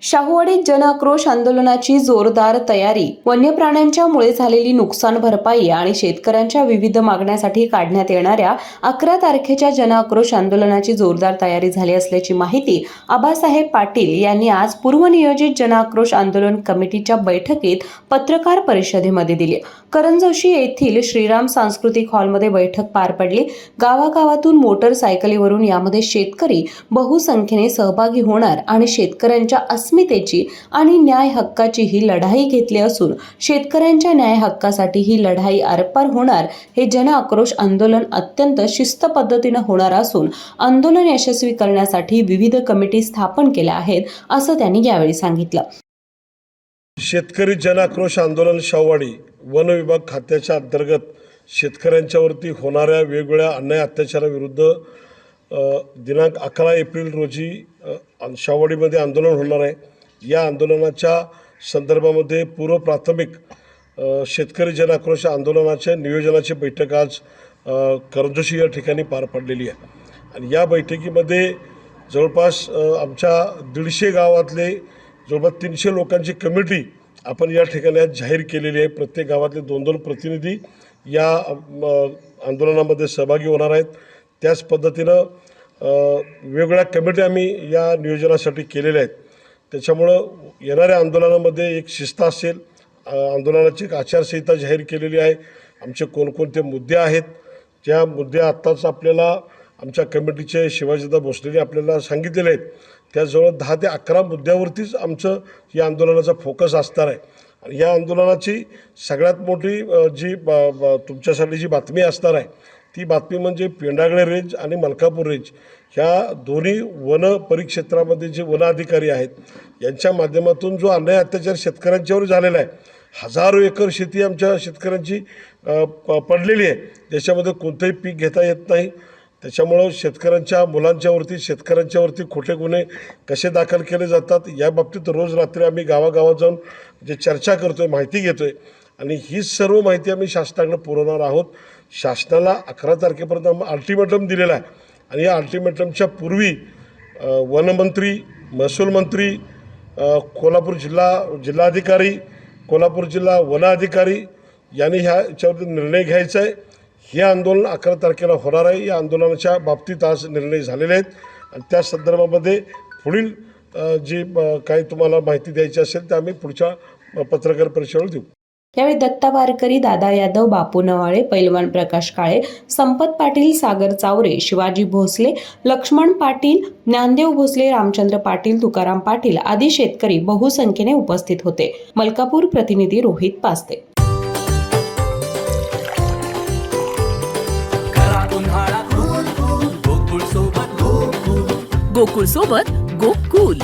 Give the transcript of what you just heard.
शाहूवाडीत जनआक्रोश आंदोलनाची जोरदार तयारी. वन्य प्राण्यांच्या मुळे झालेली नुकसान भरपाई आणि शेतकऱ्यांच्या विविध मागण्यासाठी काढण्यात येणाऱ्या 11 तारखेच्या जनआक्रोश आंदोलनाची जोरदार तयारी झाली असल्याची माहिती आबासाहेब पाटील यांनी आज पूर्वनियोजित जनआक्रोश आंदोलन कमिटीच्या बैठकीत पत्रकार परिषदेमध्ये दिली. करंजोशी येथील श्रीराम सांस्कृतिक हॉलमध्ये बैठक पार पडली. गावागावातून मोटरसायकलीवरून यामध्ये शेतकरी बहुसंख्येने सहभागी होणार आणि शेतकऱ्यांच्या अस्मितेची आणि न्याय हक्काची ही लढाई घेतली असून शेतकऱ्यांच्या न्याय हक्कासाठी ही लढाई आरपार होणार. हे जनआक्रोश आंदोलन अत्यंत शिस्त पद्धतीने होणार असून आंदोलन यशस्वी करण्यासाठी विविध कमिटी स्थापन केल्या आहेत असं त्यांनी यावेळी सांगितलं. शेतकरी जनआक्रोश आंदोलन शाहूवाडी वन विभाग खात्याच्या अंतर्गत शेतकऱ्यांच्यावरती होणाऱ्या वेगवेगळ्या अन्याय अत्याचाराविरुद्ध दिनांक 11 एप्रिल रोजी शाहूवाडीमध्ये आंदोलन होणार आहे. या आंदोलनाच्या संदर्भामध्ये पूर्व प्राथमिक शेतकरी जनआक्रोश आंदोलनाच्या नियोजनाची बैठक आज करंजोशी या ठिकाणी पार पडलेली आहे. आणि या बैठकीमध्ये जवळपास आमच्या 150 गावातले जवळपास 300 लोकांची कमिटी आपण या ठिकाणी आज जाहीर केलेली आहे. प्रत्येक गावातले 2-2 प्रतिनिधी या आंदोलनामध्ये सहभागी होणार आहेत. त्याच पद्धतीनं वेगवेगळ्या कमिटी आम्ही या नियोजनासाठी केलेल्या आहेत. त्याच्यामुळं येणाऱ्या आंदोलनामध्ये एक शिस्त असेल. आंदोलनाची एक आचारसंहिता जाहीर केलेली आहे. आमचे कोणकोणते मुद्दे आहेत, ज्या मुद्दे आत्ताच आपल्याला आमच्या कमिटीचे शिवाजीदा भोसलेंनी आपल्याला सांगितलेले आहेत. त्याजवळ 10 ते 11 मुद्द्यावरतीच आमचं या आंदोलनाचा फोकस असणार आहे. आणि या आंदोलनाची सगळ्यात मोठी जी तुमच्यासाठी जी बातमी असणार आहे ती बातमी म्हणजे पेंडागळे रेंज आणि मलकापूर रेंज ह्या दोन्ही वन परिक्षेत्रामध्ये जे वन अधिकारी आहेत यांच्या माध्यमातून जो अन्याय अत्याचार शेतकऱ्यांच्यावर झालेला आहे. हजारो एकर शेती आमच्या शेतकऱ्यांची पडलेली आहे. त्याच्यामध्ये कोणतंही पीक घेता येत नाही. त्याच्यामुळं शेतकऱ्यांच्या मुलांच्यावरती शेतकऱ्यांच्यावरती खोटे गुन्हे कसे दाखल केले जातात या बाबतीत रोज रात्री आम्ही गावागावात जाऊन जे चर्चा करतो आहे, माहिती घेतो आहे. आणि ही सर्व माहिती आम्ही शासनाकडे पुरवणार आहोत. शासनाला 11 तारखेपर्यंत आम्ही अल्टिमेटम दिलेला आहे. आणि या अल्टिमेटमच्या पूर्वी वनमंत्री, महसूल मंत्री, कोल्हापूर जिल्हाधिकारी, कोल्हापूर जिल्हा वन अधिकारी यांनी ह्याच्यावरती निर्णय घ्यायचा आहे. हे आंदोलन 11 तारखेला होणार आहे. या आंदोलनाच्या बाबतीत आज निर्णय झालेले आहेत. आणि त्या संदर्भामध्ये पुढील जी काही तुम्हाला माहिती द्यायची असेल तर आम्ही पुढच्या पत्रकार परिषदेवर देऊ. यावेळी दत्ता वारकरी, दादा यादव, बापू नवाळे, पैलवान प्रकाश काळे, संपत पाटील, सागर चावरे, शिवाजी भोसले, लक्ष्मण पाटील, ज्ञानदेव भोसले, रामचंद्र पाटील, तुकाराम पाटील आदी शेतकरी बहुसंख्येने उपस्थित होते. मलकापूर प्रतिनिधी रोहित पास्ते. गोकुळ सोबत गो कूल.